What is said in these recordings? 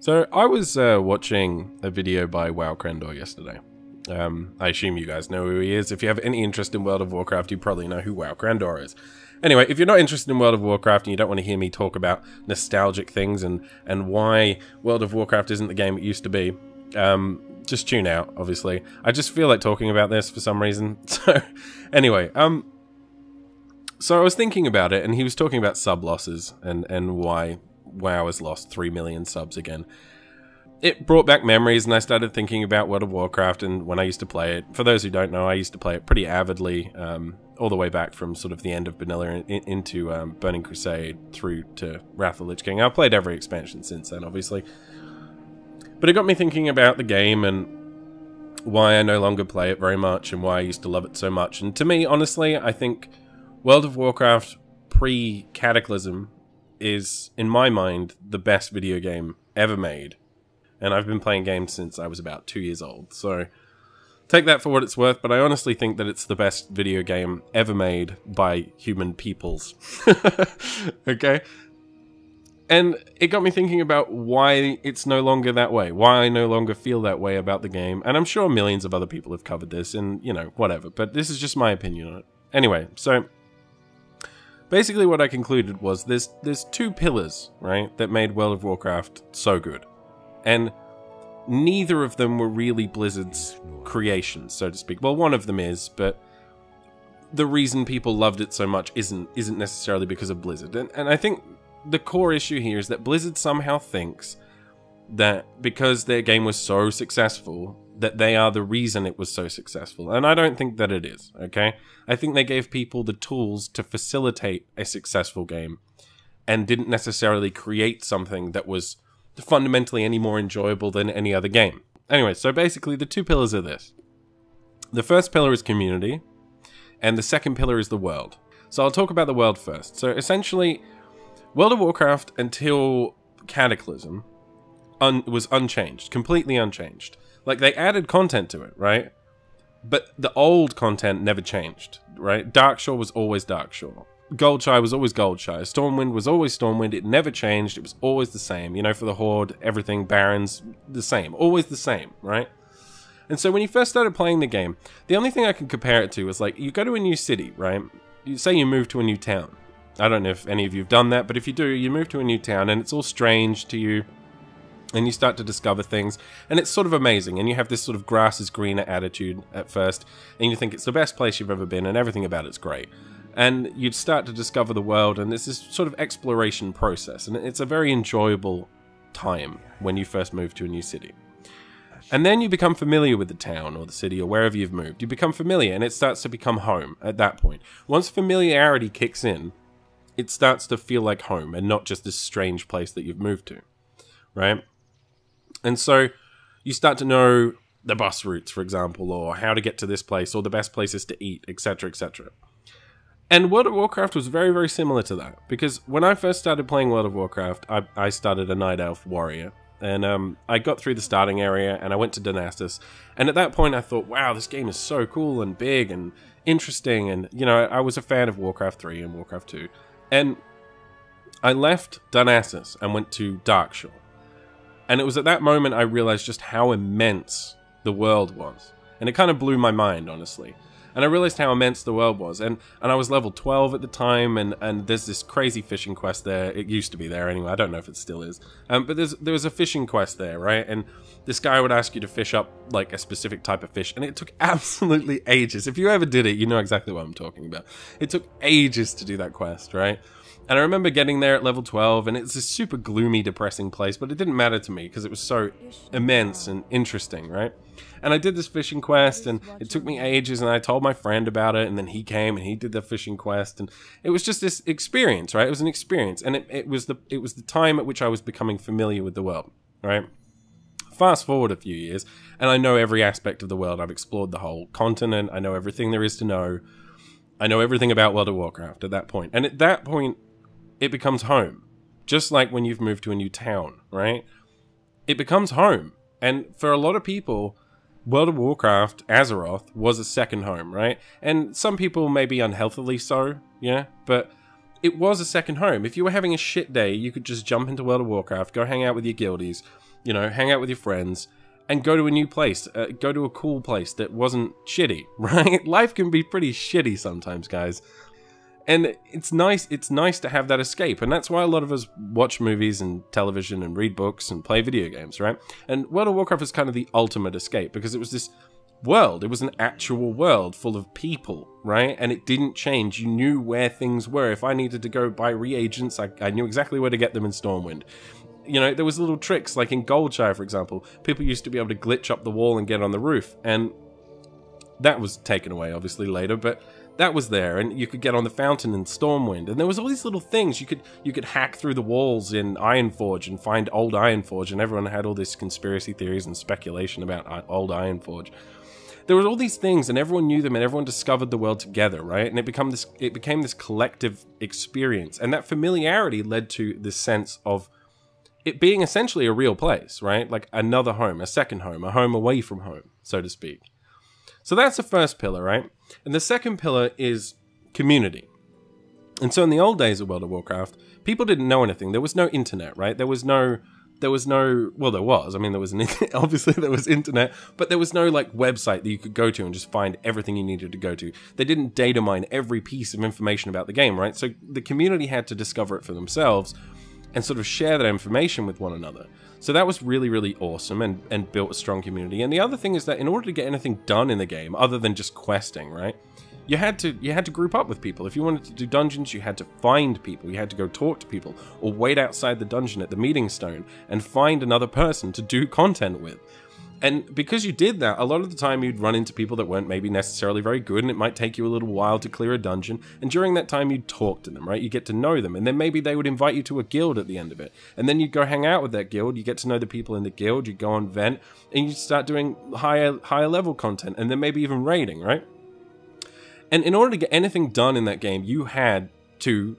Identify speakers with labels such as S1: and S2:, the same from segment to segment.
S1: So I was watching a video by WoWcrendor yesterday. I assume you guys know who he is. If you have any interest in World of Warcraft, you probably know who WoWcrendor is. Anyway, if you're not interested in World of Warcraft and you don't want to hear me talk about nostalgic things and why World of Warcraft isn't the game it used to be, just tune out, obviously. I just feel like talking about this for some reason. So, anyway, so I was thinking about it, and he was talking about sub losses and why WoW has lost 3 million subs again. It brought back memories, and I started thinking about World of Warcraft and when I used to play it. For those who don't know, I used to play it pretty avidly, all the way back from sort of the end of Vanilla into Burning Crusade through to Wrath of the Lich King. I've played every expansion since then, obviously. But it got me thinking about the game and why I no longer play it very much and why I used to love it so much. And to me, honestly, I think World of Warcraft pre-Cataclysm is, in my mind, the best video game ever made. And I've been playing games since I was about 2 years old. So take that for what it's worth, but I honestly think that it's the best video game ever made by human peoples. Okay? And it got me thinking about why it's no longer that way. Why I no longer feel that way about the game. And I'm sure millions of other people have covered this and, you know, whatever. But this is just my opinion on it. Anyway, so basically what I concluded was there's two pillars, right, that made World of Warcraft so good. And neither of them were really Blizzard's creations, so to speak. Well, one of them is, but the reason people loved it so much isn't necessarily because of Blizzard. And I think the core issue here is that Blizzard somehow thinks that because their game was so successful, that they are the reason it was so successful. And I don't think that it is, okay? I think they gave people the tools to facilitate a successful game and didn't necessarily create something that was fundamentally any more enjoyable than any other game. Anyway, so basically the two pillars are this. The first pillar is community, and the second pillar is the world. So I'll talk about the world first. So essentially, World of Warcraft until Cataclysm was unchanged, completely unchanged. Like, they added content to it, right? But the old content never changed, right? Darkshore was always Darkshore. Goldshire was always Goldshire. Stormwind was always Stormwind. It never changed. It was always the same. You know, for the Horde, everything, Barons, the same. Always the same, right? And so when you first started playing the game, the only thing I can compare it to is, like, you go to a new city, right? You say you move to a new town. I don't know if any of you have done that, but if you do, you move to a new town and it's all strange to you. And you start to discover things, and it's sort of amazing, and you have this sort of grass is greener attitude at first, and you think it's the best place you've ever been, and everything about it's great. And you'd start to discover the world, and it's this sort of exploration process, and it's a very enjoyable time when you first move to a new city. And then you become familiar with the town, or the city, or wherever you've moved. You become familiar, and it starts to become home at that point. Once familiarity kicks in, it starts to feel like home, and not just this strange place that you've moved to, right? And so you start to know the bus routes, for example, or how to get to this place, or the best places to eat, etc., etc. And World of Warcraft was very, very similar to that. Because when I first started playing World of Warcraft, I started a Night Elf warrior. And I got through the starting area, and I went to Donastus. And at that point, I thought, wow, this game is so cool and big and interesting. And, you know, I was a fan of Warcraft 3 and Warcraft 2. And I left Donastus and went to Darkshore. And it was at that moment I realized just how immense the world was. And it kind of blew my mind, honestly. And I realized how immense the world was. And I was level 12 at the time, and there's this crazy fishing quest there. It used to be there anyway. I don't know if it still is. But there was a fishing quest there, right? And this guy would ask you to fish up, like, a specific type of fish. And it took absolutely ages. If you ever did it, you know exactly what I'm talking about. It took ages to do that quest, right? And I remember getting there at level 12, and it's a super gloomy, depressing place, but it didn't matter to me because it was so immense and interesting, right? And I did this fishing quest, and it took me ages, and I told my friend about it, and then he came, and he did the fishing quest, and it was just this experience, right? It was an experience, and it was the time at which I was becoming familiar with the world, right? Fast forward a few years, and I know every aspect of the world. I've explored the whole continent. I know everything there is to know. I know everything about World of Warcraft at that point. And at that point, it becomes home. Just like when you've moved to a new town, right? It becomes home. And for a lot of people, World of Warcraft, Azeroth, was a second home, right? And some people maybe unhealthily so, yeah? But it was a second home. If you were having a shit day, you could just jump into World of Warcraft, go hang out with your guildies, you know, hang out with your friends, and go to a new place, go to a cool place that wasn't shitty, right? Life can be pretty shitty sometimes, guys. And it's nice to have that escape, and that's why a lot of us watch movies and television and read books and play video games, right? And World of Warcraft is kind of the ultimate escape, because it was this world, it was an actual world full of people, right? And it didn't change. You knew where things were. If I needed to go buy reagents, I knew exactly where to get them in Stormwind. You know, there was little tricks, like in Goldshire, for example, people used to be able to glitch up the wall and get on the roof, and that was taken away, obviously, later, but that was there, and you could get on the fountain in Stormwind, and there was all these little things. You could hack through the walls in Ironforge and find old Ironforge, and everyone had all these conspiracy theories and speculation about old Ironforge. There were all these things, and everyone knew them, and everyone discovered the world together, right? And it became this collective experience, and that familiarity led to this sense of it being essentially a real place, right? Like another home, a second home, a home away from home, so to speak. So that's the first pillar, right? And the second pillar is community. And so in the old days of World of Warcraft, people didn't know anything. There was no internet, right? There was no, well, there was. I mean, there was obviously there was internet, but there was no like website that you could go to and just find everything you needed to go to. They didn't data mine every piece of information about the game, right? So the community had to discover it for themselves and sort of share that information with one another. So that was really, really awesome and built a strong community. And the other thing is that in order to get anything done in the game, other than just questing, right, you had to group up with people. If you wanted to do dungeons, you had to find people. You had to go talk to people, or wait outside the dungeon at the meeting stone and find another person to do content with. And because you did that, a lot of the time you'd run into people that weren't maybe necessarily very good, and it might take you a little while to clear a dungeon. And during that time, you'd talk to them, right? You get to know them, and then maybe they would invite you to a guild at the end of it. And then you'd go hang out with that guild. You get to know the people in the guild. You go on vent, and you start doing higher level content, and then maybe even raiding, right? And in order to get anything done in that game, you had to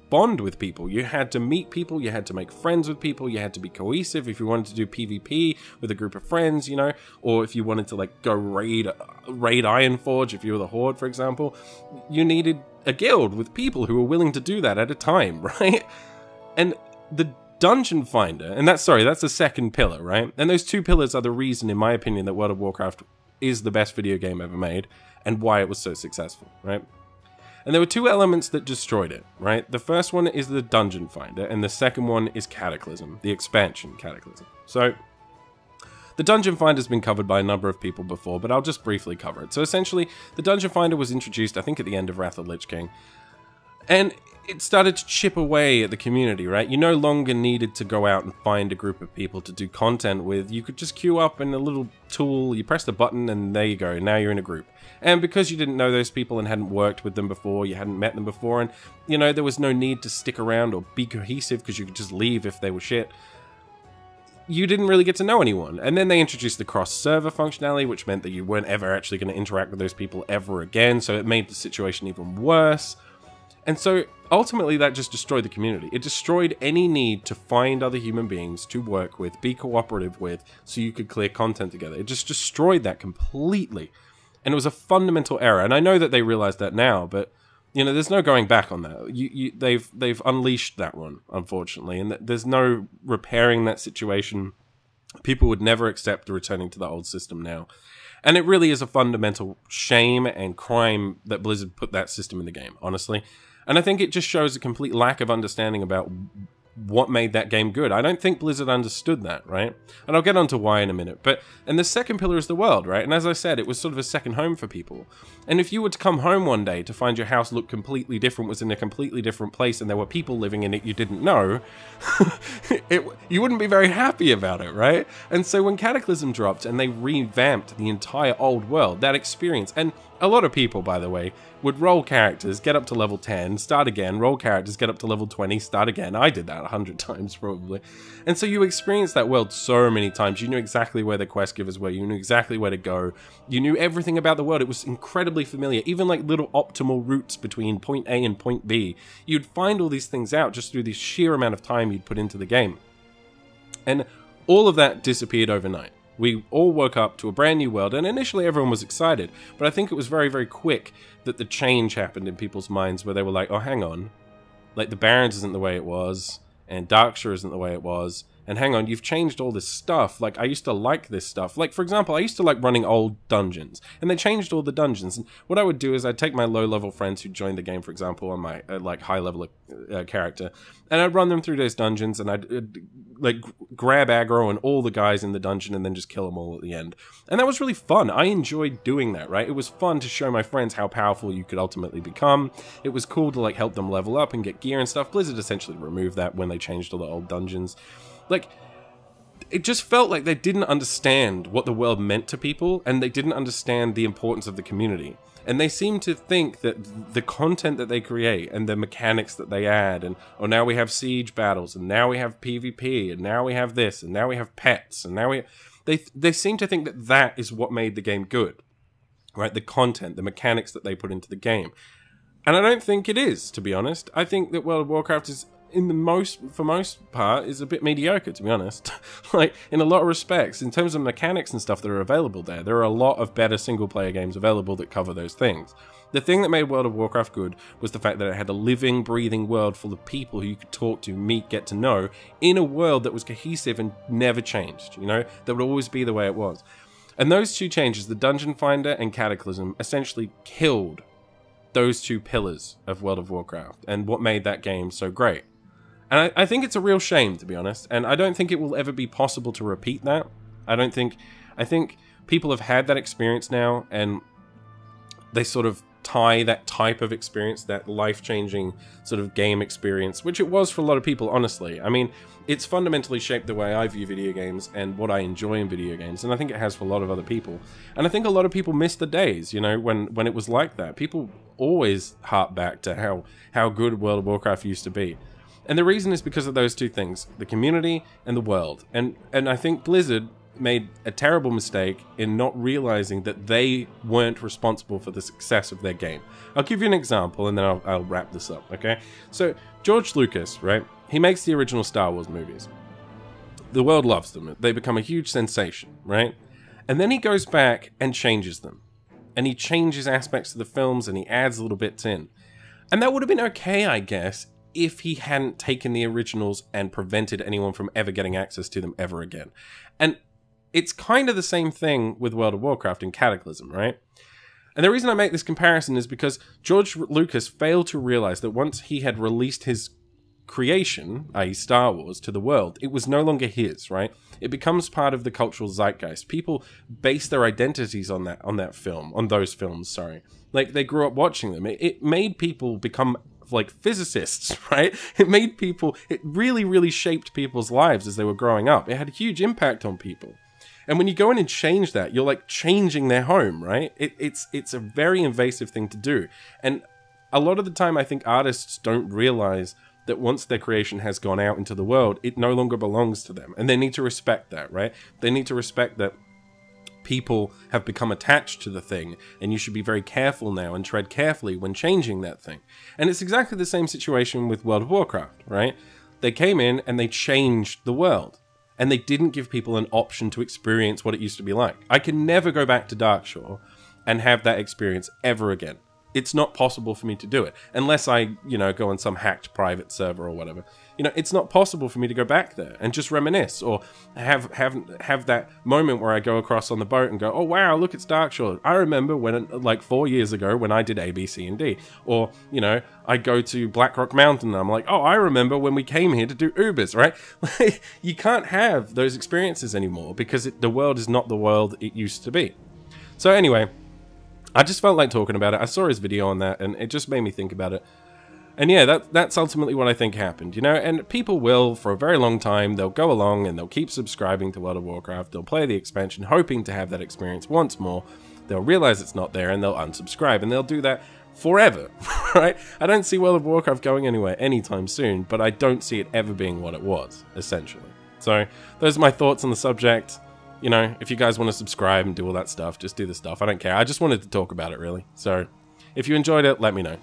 S1: bond with people. You had to meet people, you had to make friends with people, you had to be cohesive if you wanted to do PvP with a group of friends, you know, or if you wanted to like go raid Ironforge, if you were the Horde, for example, you needed a guild with people who were willing to do that at a time, right? And the Dungeon Finder, and that's the second pillar, right? And those two pillars are the reason, in my opinion, that World of Warcraft is the best video game ever made, and why it was so successful, right? And there were two elements that destroyed it, right? The first one is the Dungeon Finder, and the second one is Cataclysm, the expansion Cataclysm. So, the Dungeon Finder has been covered by a number of people before, but I'll just briefly cover it. So essentially, the Dungeon Finder was introduced, I think, at the end of Wrath of the Lich King, and it started to chip away at the community, right? You no longer needed to go out and find a group of people to do content with. You could just queue up in a little tool, you press the button, and there you go, now you're in a group. And because you didn't know those people and hadn't worked with them before, you hadn't met them before, and, you know, there was no need to stick around or be cohesive because you could just leave if they were shit, you didn't really get to know anyone. And then they introduced the cross-server functionality, which meant that you weren't ever actually going to interact with those people ever again, so it made the situation even worse. And so, ultimately, that just destroyed the community. It destroyed any need to find other human beings to work with, be cooperative with, so you could clear content together. It just destroyed that completely. And it was a fundamental error. And I know that they realize that now, but, you know, there's no going back on that. They've unleashed that one, unfortunately. And there's no repairing that situation. People would never accept returning to the old system now. And it really is a fundamental shame and crime that Blizzard put that system in the game, honestly. And I think it just shows a complete lack of understanding about what made that game good. I don't think Blizzard understood that, right? And I'll get onto why in a minute. And the second pillar is the world, right? And as I said, it was sort of a second home for people. And if you were to come home one day to find your house look completely different, was in a completely different place, and there were people living in it you didn't know, you wouldn't be very happy about it, right? And so when Cataclysm dropped and they revamped the entire old world, that experience, and a lot of people, by the way, would roll characters, get up to level 10, start again, roll characters, get up to level 20, start again. I did that 100 times, probably. And so you experienced that world so many times. You knew exactly where the quest givers were. You knew exactly where to go. You knew everything about the world. It was incredibly familiar. Even like little optimal routes between point A and point B. You'd find all these things out just through the sheer amount of time you'd put into the game. And all of that disappeared overnight. We all woke up to a brand new world, and initially everyone was excited, but I think it was very, very quick that the change happened in people's minds where they were like, oh, hang on, like the Barrens isn't the way it was, and Darkshire isn't the way it was, and hang on, you've changed all this stuff. Like, I used to like this stuff. Like, for example, I used to like running old dungeons, and they changed all the dungeons. And what I would do is I'd take my low-level friends who joined the game, for example, on my like high-level character, and I'd run them through those dungeons, and I'd like grab aggro on all the guys in the dungeon and then just kill them all at the end. And that was really fun. I enjoyed doing that, right? It was fun to show my friends how powerful you could ultimately become. It was cool to like help them level up and get gear and stuff. Blizzard essentially removed that when they changed all the old dungeons. Like, it just felt like they didn't understand what the world meant to people, and they didn't understand the importance of the community. And they seem to think that the content that they create and the mechanics that they add, and oh, now we have siege battles, and now we have PvP, and now we have this, and now we have pets, and now they seem to think that that is what made the game good, right? The content, the mechanics that they put into the game. And I don't think it is, to be honest. I think that World of Warcraft is, for most part, is a bit mediocre, to be honest. Like, in a lot of respects, in terms of mechanics and stuff that are available there are a lot of better single-player games available that cover those things. The thing that made World of Warcraft good was the fact that it had a living, breathing world full of people who you could talk to, meet, get to know, in a world that was cohesive and never changed, you know? That would always be the way it was. And those two changes, the Dungeon Finder and Cataclysm, essentially killed those two pillars of World of Warcraft and what made that game so great. And I think it's a real shame, to be honest, and I don't think it will ever be possible to repeat that. I think people have had that experience now, and they sort of tie that type of experience, that life-changing sort of game experience, which it was for a lot of people, honestly. I mean, it's fundamentally shaped the way I view video games and what I enjoy in video games, and I think it has for a lot of other people. And I think a lot of people miss the days, you know, when it was like that. People always harp back to how good World of Warcraft used to be. And the reason is because of those two things, the community and the world. And I think Blizzard made a terrible mistake in not realizing that they weren't responsible for the success of their game. I'll give you an example and then I'll wrap this up, okay? So, George Lucas, right? He makes the original Star Wars movies. The world loves them. They become a huge sensation, right? And then he goes back and changes them. And he changes aspects of the films and he adds little bits in. And that would have been okay, I guess, if he hadn't taken the originals and prevented anyone from ever getting access to them ever again. And it's kind of the same thing with World of Warcraft and Cataclysm, right? And the reason I make this comparison is because George Lucas failed to realize that once he had released his creation, i.e. Star Wars, to the world, it was no longer his, right? It becomes part of the cultural zeitgeist. People base their identities on those films, sorry. Like, they grew up watching them. It made people become like physicists, right? It really, really shaped people's lives as they were growing up. It had a huge impact on people. And when you go in and change that, you're like changing their home, right? It's a very invasive thing to do. And a lot of the time I think artists don't realize that once their creation has gone out into the world, it no longer belongs to them. And they need to respect that, right? They need to respect that people have become attached to the thing, and you should be very careful now and tread carefully when changing that thing. And it's exactly the same situation with World of Warcraft, right? They came in and they changed the world, and they didn't give people an option to experience what it used to be like. I can never go back to Darkshore and have that experience ever again. It's not possible for me to do it, unless I, you know, go on some hacked private server or whatever. You know, it's not possible for me to go back there and just reminisce, or have that moment where I go across on the boat and go, oh wow, look, it's Darkshore. I remember when, like 4 years ago, when I did A, B, C, and D. Or, you know, I go to Blackrock Mountain and I'm like, oh, I remember when we came here to do Ubers, right? You can't have those experiences anymore because the world is not the world it used to be. So anyway, I just felt like talking about it. I saw his video on that and it just made me think about it. And yeah, that's ultimately what I think happened, you know? And people will, for a very long time, they'll go along and they'll keep subscribing to World of Warcraft. They'll play the expansion, hoping to have that experience once more. They'll realize it's not there and they'll unsubscribe. And they'll do that forever, right? I don't see World of Warcraft going anywhere anytime soon, but I don't see it ever being what it was, essentially. So, those are my thoughts on the subject. You know, if you guys want to subscribe and do all that stuff, just do the stuff. I don't care. I just wanted to talk about it, really. So, if you enjoyed it, let me know.